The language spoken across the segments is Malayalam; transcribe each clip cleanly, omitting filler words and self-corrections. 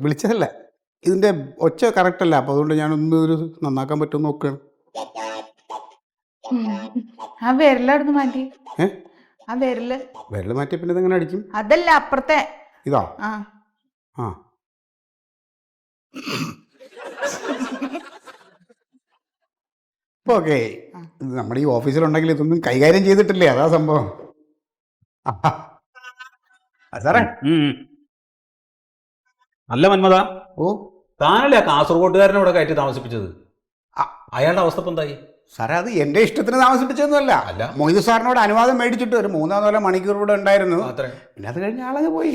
വിളിച്ചതല്ല, ഇതിന്റെ ഒച്ച കറക്റ്റ് അല്ല, അപ്പൊ അതുകൊണ്ട് ഞാനൊന്ന് ഒരു നന്നാക്കാൻ പറ്റുമെന്ന് നോക്കുകയാണ്. ആ വിരലവിടുന്ന് മാറ്റി. ഏ ആ വിരല് വിരൽ മാറ്റിയ പിന്നെ ഇതെങ്ങനെ അടിക്കും? അതല്ല, അപ്പുറത്തെ. ഇതാ? ആ ആ ഇപ്പൊ ഓക്കെ. നമ്മുടെ ഈ ഓഫീസിലുണ്ടെങ്കിൽ ഇതൊന്നും കൈകാര്യം ചെയ്തിട്ടില്ലേ, അതാ സംഭവം. സാറേ, നല്ല മന്മത. ഓ താനല്ലേ ആ കാസർഗോട്ടുകാരനെ ഇവിടെ കയറ്റി താമസിപ്പിച്ചത്? അയാളുടെ അവസ്ഥ ഇപ്പം എന്തായി? സാറേ, അത് എന്റെ ഇഷ്ടത്തിന് താമസിപ്പിച്ചതൊന്നുമല്ല. അല്ല, മൊയ്തു സാറിനോട് അനുവാദം മേടിച്ചിട്ട് ഒരു 3-4 മണിക്കൂർ ഇവിടെ ഉണ്ടായിരുന്നു. പിന്നെ അത് കഴിഞ്ഞ ആളങ്ങ് പോയി.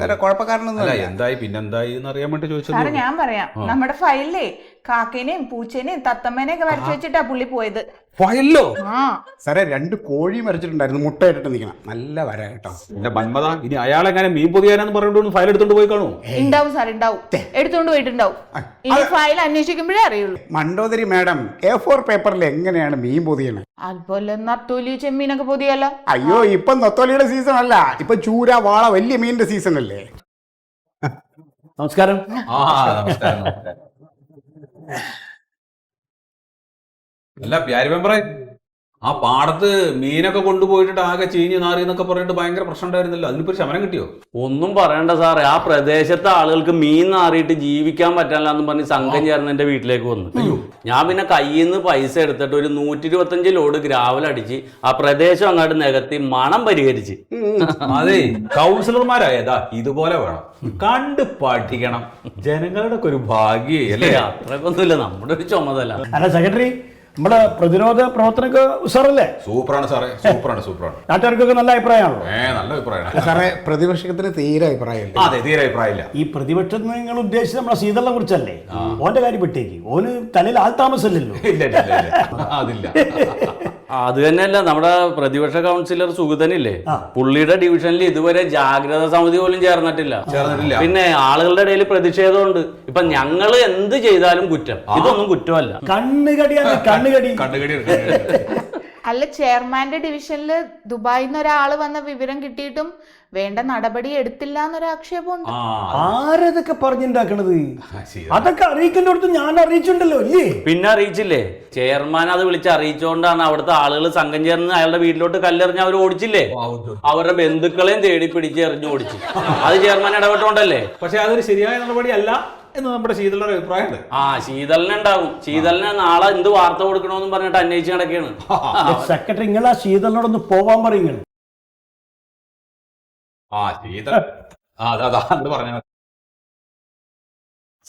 വേറെ കുഴപ്പക്കാരനൊന്നും എന്തായി പിന്നെന്തായി എന്നറിയാൻ വേണ്ടി ചോദിച്ചത്. സാറേ ഞാൻ പറയാം, നമ്മുടെ ഫയലിലേ കാക്കേനെയും പൂച്ചേനെയും തത്തമ്മേനെയും ഒക്കെ വരച്ചു വെച്ചിട്ടാ പുള്ളി പോയത്. ഫയലിലോ? ആ സാറേ, 2 കോഴി മരിച്ചിട്ടുണ്ടായിരുന്നു, മുട്ട ഇട്ടിട്ട് നിൽക്കണം. നല്ല വര കേട്ടോ. എന്റെ മന്മത, ഇനി അയാളെങ്ങനെ മീൻ പൊതിയാനെന്ന് പറഞ്ഞിട്ട് ഫയൽ എടുത്തോണ്ട് പോയി കാണൂ? ഉണ്ടാവും സാർ, ഉണ്ടാവും. എടുത്തോണ്ട് പോയിട്ടുണ്ടാവും. ഇനി ഫയൽ അന്വേഷിക്കുമ്പോഴേ അറിയുള്ളൂ. മണ്ടോദരി മാഡം, A4 പേപ്പറിൽ എങ്ങനെയാണ് മീൻ പൊതിയണത്? അതുപോലെ നത്തോലി ചെമ്മീനൊക്കെ പൊതിയല്ലോ. അയ്യോ, ഇപ്പൊ നത്തോലിയുടെ സീസൺ അല്ല, ഇപ്പൊ ചൂര, വാള, വലിയ മീനിന്റെ സീസൺ അല്ലേ. നമസ്കാരം. നമസ്കാരം. അല്ല പ്യാരി മെമ്പറെ, ആ പാടത്ത് മീനൊക്കെ കൊണ്ടുപോയിട്ട് ആകെ ചീഞ്ഞ് നാറി എന്നൊക്കെ പറഞ്ഞിട്ട് ഭയങ്കര പ്രശ്നം ഉണ്ടായിരുന്നല്ലോ, അതിനിപ്പോ ശമനം കിട്ടിയോ? ഒന്നും പറയണ്ട സാറേ, ആ പ്രദേശത്തെ ആളുകൾക്ക് മീൻ നാറിയിട്ട് ജീവിക്കാൻ പറ്റാനില്ല എന്ന് പറഞ്ഞ് സംഘം ചേർന്ന് എന്റെ വീട്ടിലേക്ക് വന്നു. ഞാൻ പിന്നെ കയ്യിൽ നിന്ന് പൈസ എടുത്തിട്ട് ഒരു 125 ലോഡ് ഗ്രാവൽ അടിച്ച് ആ പ്രദേശം അങ്ങോട്ട് നികത്തി മണം പരിഹരിച്ച്. അതെ, കൗൺസിലർമാരായതാ ഇതുപോലെ വേണം, കണ്ട് പഠിക്കണം. ജനങ്ങളുടെ ഒക്കെ ഒരു ഭാഗ്യല്ലേ? അത്രക്കൊന്നുമില്ല നമ്മുടെ ഒരു ചുമതല. അല്ല സെക്രട്ടറി, നമ്മുടെ പ്രതിരോധ പ്രവർത്തനമൊക്കെ ഉഷാറല്ലേ? സൂപ്പറാണ് സാറേ, സൂപ്പറാണ്. നാട്ടുകാർക്കൊക്കെ നല്ല അഭിപ്രായമാണല്ലോ. നല്ല അഭിപ്രായമാണ് സാറേ, പ്രതിപക്ഷത്തിന് തീരെ അഭിപ്രായമില്ല. അതെ, തീരെ അഭിപ്രായമില്ല. ഈ പ്രതിപക്ഷത്ത് നിങ്ങൾ ഉദ്ദേശിച്ചത് നമ്മളെ ശീതളിനെ കുറിച്ചല്ലേ? ഓന്റെ കാര്യം വിട്ടേക്ക്, ഓന് തലയിൽ ആൾ താമസമല്ലല്ലോ. അതില്ല. അത് തന്നെയല്ല, നമ്മുടെ പ്രതിപക്ഷ കൗൺസിലർ സുഗതനില്ലേ, പുള്ളിയുടെ ഡിവിഷനിൽ ഇതുവരെ ജാഗ്രതാ സമിതി പോലും ചേർന്നിട്ടില്ല. പിന്നെ ആളുകളുടെ ഇടയിൽ പ്രതിഷേധമുണ്ട്. ഇപ്പൊ ഞങ്ങൾ എന്ത് ചെയ്താലും കുറ്റം, ഇതൊന്നും കുറ്റമല്ല. കണ്ണുകടിയാണ്, കണ്ണുകടി. അല്ല, ചെയർമാന്റെ ഡിവിഷനിൽ ദുബായിൽ നിന്ന് ഒരാള് വന്ന വിവരം കിട്ടിയിട്ടും വേണ്ട നടപടി എടുത്തില്ല എന്നൊരു ആക്ഷേപമുണ്ട്. ആരതൊക്കെ പറഞ്ഞുണ്ടാക്കണത്? അതൊക്കെ അറിയിക്കേണ്ടടുത്ത് ഞാൻ അറിയിച്ചിട്ടുണ്ടല്ലോ അല്ലേ? പിന്നെ അറിയിച്ചില്ലേ, ചെയർമാൻ അത് വിളിച്ച് അറിയിച്ചുകൊണ്ടാണ് അവിടുത്തെ ആളുകൾ സംഘം ചേർന്ന് അയാളുടെ വീട്ടിലോട്ട് കല്ലെറിഞ്ഞ് അവർ ഓടിച്ചില്ലേ. അവരുടെ ബന്ധുക്കളെയും തേടി പിടിച്ച് എറിഞ്ഞു ഓടിച്ചു. അത് ചെയർമാൻ ഇടപെട്ടോണ്ടല്ലേ. പക്ഷെ അതൊരു ശരിയായ നടപടി അല്ല എന്ന് നമ്മുടെ ശീതളുടെ അഭിപ്രായമുണ്ട്. ശീതളിനുണ്ടാവും. ശീതളിന് നാളെ എന്ത് വാർത്ത കൊടുക്കണമെന്നും പറഞ്ഞിട്ട് അന്വേഷിച്ച് നടക്കുകയാണ്. സെക്രട്ടറി, നിങ്ങൾ ആ ശീതളിനോടൊന്ന് പോവാൻ പറയുക.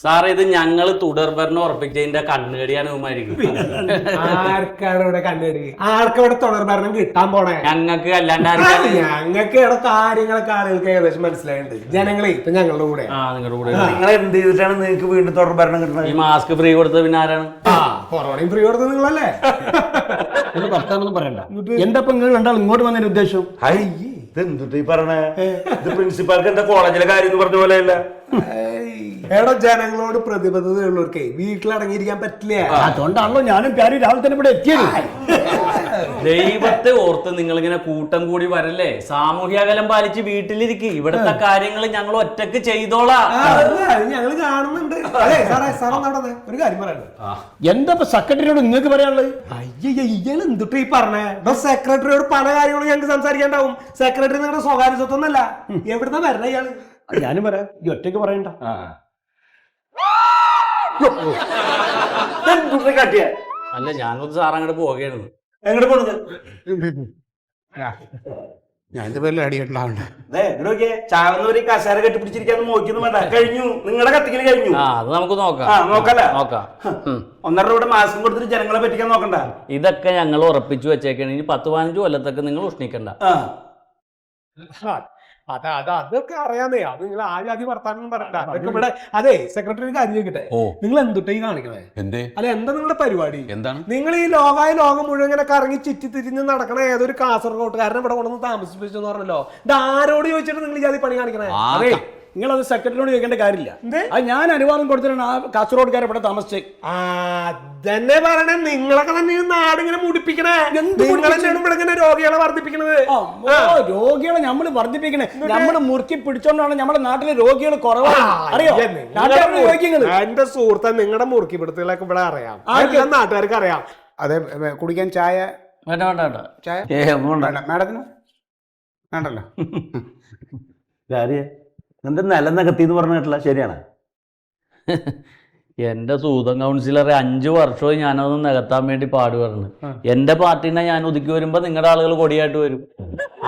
സാറേ, ഇത് ഞങ്ങൾ തുടർഭരണം ഉറപ്പിച്ചതിന്റെ കണ്ണുകടിയാണ് ഉമായിരിക്കും. ആർക്കാണ് ഇവിടെ കണ്ണേടി? ആർക്കവിടെ തുടർഭരണം കിട്ടാൻ പോണേ? ഞങ്ങൾക്ക് അല്ലാണ്ട് ഞങ്ങൾക്ക് ഇവിടെ കാര്യങ്ങളൊക്കെ ആളുകൾക്ക് ഏകദേശം മനസ്സിലായിട്ടുണ്ട്. ജനങ്ങളെ ഇപ്പൊ ഞങ്ങളുടെ കൂടെ. നിങ്ങളുടെ കൂടെ നിങ്ങൾ എന്ത് ചെയ്തിട്ടാണ് നിങ്ങൾക്ക് വീണ്ടും തുടർഭരണം കിട്ടുന്നത്? ഈ മാസ്ക് ഫ്രീ കൊടുത്തത് പിന്നെ ആരാണ്? കൊറോണയും ഫ്രീ കൊടുത്തത് നിങ്ങളല്ലേ? വർത്താനൊന്നും പറയണ്ട. എന്താ ഇപ്പൊ നിങ്ങൾ രണ്ടാൾ ഇങ്ങോട്ട് വന്നതിന്റെ ഉദ്ദേശം? ഇതെന്തുട്ട് ഈ പറഞ്ഞേ? ഇത് പ്രിൻസിപ്പാൾക്ക് എന്താ കോളേജിലെ കാര്യം എന്ന് പറഞ്ഞ പോലെ അല്ല. എടാ, ജനങ്ങളോട് പ്രതിബദ്ധതയുള്ളവർക്ക് വീട്ടിലടങ്ങിയിരിക്കാൻ പറ്റില്ല. അതുകൊണ്ടാണല്ലോ ഞാനും പ്യാരി രാവിലെ തന്നെ ഇവിടെ എത്തിയത്. ദൈവത്തെ ഓർത്ത് നിങ്ങളിങ്ങനെ കൂട്ടം കൂടി വരല്ലേ. സാമൂഹ്യ അകലം പാലിച്ച് വീട്ടിലിരിക്കും. ഇവിടുത്തെ കാര്യങ്ങൾ ഞങ്ങൾ ഒറ്റക്ക് ചെയ്തോളാം. ഞങ്ങൾ കാണുന്നുണ്ട്. ഒരു കാര്യം പറയണ്ടേ? എന്താ സെക്രട്ടറിയോട് നിങ്ങൾക്ക് പറയാനുള്ളത്? ഇയാൾ എന്തിട്ട് ഈ പറഞ്ഞേ? സെക്രട്ടറിയോട് പല കാര്യങ്ങളും ഞങ്ങൾക്ക് സംസാരിക്കാണ്ടാവും. സെക്രട്ടറി നിങ്ങളുടെ സ്വകാര്യ സ്വത്തൊന്നല്ല. എവിടുന്ന വരണ ഇയാള്? ഞാനും പറയാം, ഈ ഒറ്റയ്ക്ക് പറയണ്ട. അല്ല, ഞാനൊന്ന് സാറങ്ങോട്ട് പോവുകയാണ്. എങ്ങോട്ട് പോണത്? ഞാൻ എന്റെ പേരിൽ അടിയുണ്ടാവണ്ട. ചാവുന്നവര് കസാര കെട്ടിപ്പിടിച്ചിരിക്കാന്ന് നോക്കിയൊന്നും വേണ്ട. കഴിഞ്ഞു, നിങ്ങളുടെ കത്തിക്കല് കഴിഞ്ഞു. അത് നമുക്ക് നോക്കാം. നോക്കല്ലേ? നോക്കാം. 1.5 രൂപയുടെ മാസ്കും കൊടുത്തിട്ട് ജനങ്ങളെ പറ്റിക്കാൻ നോക്കണ്ട. ഇതൊക്കെ ഞങ്ങൾ ഉറപ്പിച്ചു വെച്ചേക്കാണ്. ഇനി 10-15 കൊല്ലത്തൊക്കെ നിങ്ങൾ ഉഷ്ണിക്കണ്ട. അതൊക്കെ അറിയാന്നേ. അത് നിങ്ങൾ ആദ്യം വർത്താനം പറയണ്ട. അതൊക്കെ ഇവിടെ. അതെ, സെക്രട്ടറി കാര്യം ചോദിക്കട്ടെ, നിങ്ങൾ എന്തുട്ടാ ഈ കാണിക്കണേ? അല്ല, എന്താ നിങ്ങളുടെ പരിപാടി? എന്താണ്? നിങ്ങൾ ഈ ലോകം മുഴുവൻ ഇങ്ങനെ കറങ്ങി ചുറ്റി തിരിഞ്ഞ് നടക്കണ ഏതൊരു കാസർഗോട്ടുകാരനെ ഇവിടെ കൊണ്ടുവന്ന് താമസിപ്പിച്ചെന്ന് പറഞ്ഞല്ലോ. ഇത് ആരോട് ചോദിച്ചിട്ട് നിങ്ങൾ ഈ പണി കാണിക്കണേ? അതെ, നിങ്ങളത് സെക്രട്ടറിയോട് ചോദിക്കേണ്ട കാര്യമില്ല. അത് ഞാൻ അനുവാദം കൊടുത്തിട്ടാണ് ആ കാസർഗോഡുകാരെ ഇവിടെ താമസിച്ചത്. തന്നെ പറയണേ, നിങ്ങളൊക്കെ തന്നെ ഈ നാടിങ്ങനെ മുടിപ്പിക്കണേ. ഇങ്ങനെ രോഗികളെ വർദ്ധിപ്പിക്കണത്. രോഗികളെ നമ്മൾ വർദ്ധിപ്പിക്കണേ, നമ്മൾ മുറുക്കി പിടിച്ചോണ്ടാണ് നമ്മുടെ നാട്ടിലെ രോഗികൾ കുറവാണ്. അറിയോ? എന്റെ സുഹൃത്തെ, നിങ്ങളുടെ മുറുക്കി പിടുത്തുകളൊക്കെ ഇവിടെ അറിയാം, നാട്ടുകാർക്ക് അറിയാം. അതെ, കുടിക്കാൻ ചായ വേണ്ട വേണ്ട വേണ്ട. ചായ മാഡത്തിന് വേണ്ടല്ലോ. എന്റെ നിലം നികത്തിന്ന് പറഞ്ഞിട്ടില്ല, ശരിയാണ്? എന്റെ സൂതൻ കൗൺസിലറെ 5 വർഷമായി ഞാനതൊന്ന് നികത്താൻ വേണ്ടി പാടുപറഞ്ഞു. എന്റെ പാർട്ടീനെ ഞാൻ ഒതുക്കി വരുമ്പോ നിങ്ങളുടെ ആളുകൾ കൊടിയായിട്ട് വരും.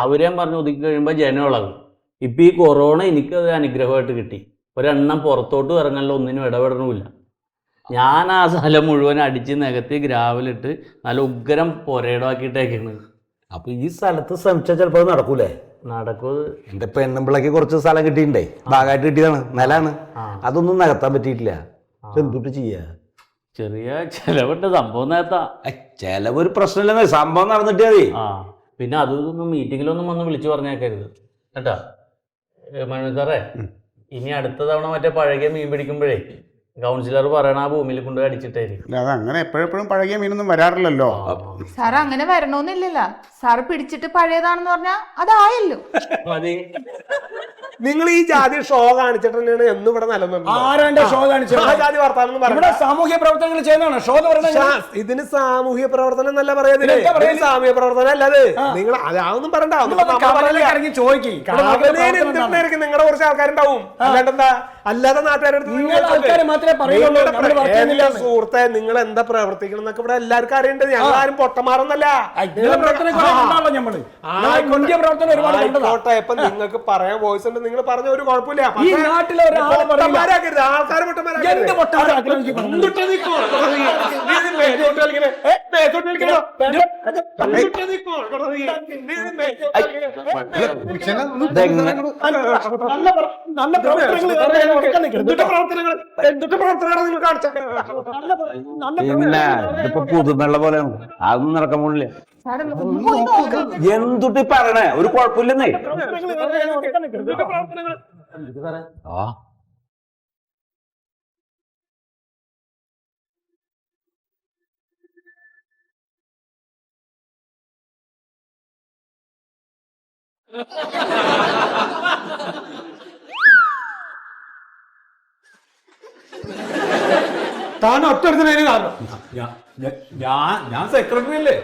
അവരെയും പറഞ്ഞ് ഒതുക്കി കഴിയുമ്പോ ജനം ഇളകും. ഇപ്പൊ ഈ കൊറോണ എനിക്കത് അനുഗ്രഹമായിട്ട് കിട്ടി. ഒരെണ്ണം പുറത്തോട്ട് ഇറങ്ങാനുള്ള ഒന്നിനും ഇടപെടണമില്ല. ഞാൻ ആ സ്ഥലം മുഴുവൻ അടിച്ച് നികത്തി ഗ്രാവലിട്ട് നല്ല ഉഗ്രം പൊരയിടമാക്കിയിട്ടേക്കാണ്. അപ്പൊ ഈ സ്ഥലത്ത് ശ്രമിച്ചാൽ ചിലപ്പോൾ അത് നടക്കൂലേ? നടക്കും. എന്റെ പെണ്ണുമ്പിളക്ക് കുറച്ച് സ്ഥലം കിട്ടിയിട്ടുണ്ടേ, ഭാഗമായിട്ട് കിട്ടിയതാണ്, നിലാണ്. അതൊന്നും നികത്താൻ പറ്റിയിട്ടില്ല. എന്തിട്ട് ചെയ്യാ? ചെറിയ ചെലവുണ്ട്. സംഭവം നേരത്താ ചെലവൊരു പ്രശ്നമില്ലെന്നേ, സംഭവം നടന്നിട്ടേ മതി. പിന്നെ അതൊന്നും മീറ്റിങ്ങിലൊന്നും വന്ന് വിളിച്ചു പറഞ്ഞേക്കരുത് കേട്ടാ. മനു സാറേ, ഇനി അടുത്ത തവണ മറ്റേ പഴകിയ മീൻ പിടിക്കുമ്പോഴേ കൗൺസിലർ പറയണ ആ ഭൂമിയിൽ കൊണ്ട് അടിച്ചിട്ടായിരിക്കും. അത് അങ്ങനെ എപ്പോഴെപ്പോഴും പഴകിയ മീനൊന്നും വരാറില്ലല്ലോ. സാർ അങ്ങനെ വരണോന്നില്ലല്ലോ. സാറ് പിടിച്ചിട്ട് പഴയതാണെന്ന് പറഞ്ഞാ അതായല്ലോ. നിങ്ങൾ ഈ ജാതി ഷോ കാണിച്ചിട്ട് തന്നെയാണ് എന്നും ഇവിടെ ആരാണ്ട് ഷോ കാണിച്ചത്? ജാതി വർത്താനം ഇവിടെ സാമൂഹ്യ പ്രവർത്തനങ്ങൾ ചെയ്യുന്നതാണ് ഷോ എന്ന് പറയുന്നത്. ഇതിന് സാമൂഹ്യ പ്രവർത്തനം എന്നല്ല പറയുന്നത്, സാമൂഹ്യ പ്രവർത്തനം അല്ലത്. നിങ്ങൾ അതൊന്നും പറയണ്ട. നിങ്ങളുടെ കുറച്ച് ആൾക്കാരുണ്ടാവും, അല്ലാണ്ടെന്താ? അല്ലാതെ നാട്ടുകാരുടെ സുഹൃത്തെ, നിങ്ങൾ എന്താ പ്രവർത്തിക്കണം എന്നൊക്കെ ഇവിടെ എല്ലാവർക്കും അറിയേണ്ടത്. ഞങ്ങൾ ആരും പൊട്ടന്മാരൊന്നല്ല. ആയിക്കോട്ടെ, ഇപ്പൊ നിങ്ങൾക്ക് പറയാൻ വോയിസ് ഉണ്ട്, നിങ്ങൾ പറഞ്ഞ ഒരു കുഴപ്പമില്ല. ആൾക്കാർ പിന്നെ ഇതിപ്പോ പുതുമയുള്ള പോലെയാണ്, അതൊന്നും നടക്കാൻ പോണില്ല. എന്തുട്ടി പറയണേ, ഒരു കുഴപ്പമില്ലെന്നേ. താൻ ഒറ്റടുത്തതിന് കാരണം ഞാൻ സെക്രട്ടറി അല്ലേ?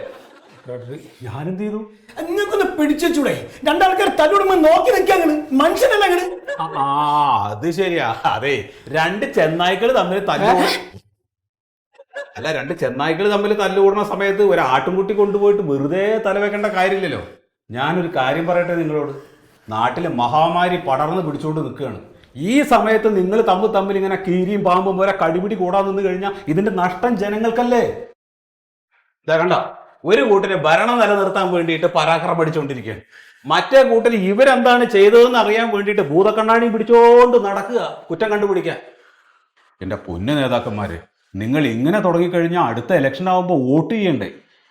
ഞാനെന്ത് ചെയ്തു? നിങ്ങൾക്കൊന്ന് പിടിച്ചൂടെ? രണ്ടാൾക്കാർ തല്ലുടുമ്പോ നോക്കി നിൽക്കാണ്, മനുഷ്യനല്ല. അത് ശരിയാ. അതെ, 2 ചെന്നായ്ക്കൾ തമ്മിൽ രണ്ട് ചെന്നായ്ക്കൾ തമ്മിൽ തല്ലുകൂടുന്ന സമയത്ത് ഒരു ആട്ടുംകുട്ടി കൊണ്ടുപോയിട്ട് വെറുതെ തലവെക്കേണ്ട കാര്യമില്ലല്ലോ. ഞാനൊരു കാര്യം പറയട്ടെ നിങ്ങളോട്. നാട്ടിലെ മഹാമാരി പടർന്ന് പിടിച്ചുകൊണ്ട് നിൽക്കുകയാണ്. ഈ സമയത്ത് നിങ്ങൾ തമ്മിൽ ഇങ്ങനെ കീരിയും പാമ്പും പോലെ കടിപിടി കൂടാൻ നിന്ന് കഴിഞ്ഞാൽ ഇതിന്റെ നഷ്ടം ജനങ്ങൾക്കല്ലേ? കണ്ട, ഒരു കൂട്ടരെ ഭരണം നിലനിർത്താൻ വേണ്ടിയിട്ട് പരാക്രമം പഠിച്ചുകൊണ്ടിരിക്കുകയാണ്. മറ്റേ കൂട്ടർ ഇവരെന്താണ് ചെയ്തതെന്ന് അറിയാൻ വേണ്ടിയിട്ട് ഭൂതക്കണ്ണാടി പിടിച്ചോണ്ട് നടക്കുക, കുറ്റം കണ്ടുപിടിക്കാൻ. എൻ്റെ പൊന്നു നേതാക്കന്മാര്, നിങ്ങൾ ഇങ്ങനെ തുടങ്ങിക്കഴിഞ്ഞാൽ അടുത്ത ഇലക്ഷൻ ആകുമ്പോൾ വോട്ട് ചെയ്യണ്ടേ?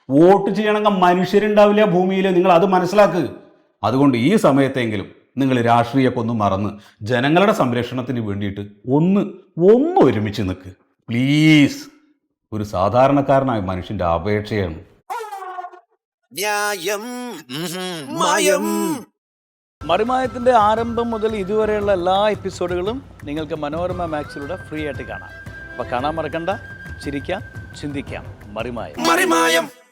വോട്ട് ചെയ്യണമെങ്കിൽ മനുഷ്യരുണ്ടാവില്ല ഭൂമിയിൽ, നിങ്ങൾ അത് മനസ്സിലാക്കുക. അതുകൊണ്ട് ഈ സമയത്തെങ്കിലും നിങ്ങൾ രാഷ്ട്രീയമൊക്കെ മറന്ന് ജനങ്ങളുടെ സംരക്ഷണത്തിന് വേണ്ടിയിട്ട് ഒന്ന് ഒരുമിച്ച് നിൽക്ക് പ്ലീസ്. ഒരു സാധാരണക്കാരനായ മനുഷ്യന്റെ അപേക്ഷയാണ്. മറിമായത്തിന്റെ ആരംഭം മുതൽ ഇതുവരെയുള്ള എല്ലാ എപ്പിസോഡുകളും നിങ്ങൾക്ക് മനോരമ മാക്സിലൂടെ ഫ്രീ ആയിട്ട് കാണാം. അപ്പോൾ കാണാൻ മറക്കണ്ട. ചിരിക്കാം, ചിന്തിക്കാം. മറിമായം.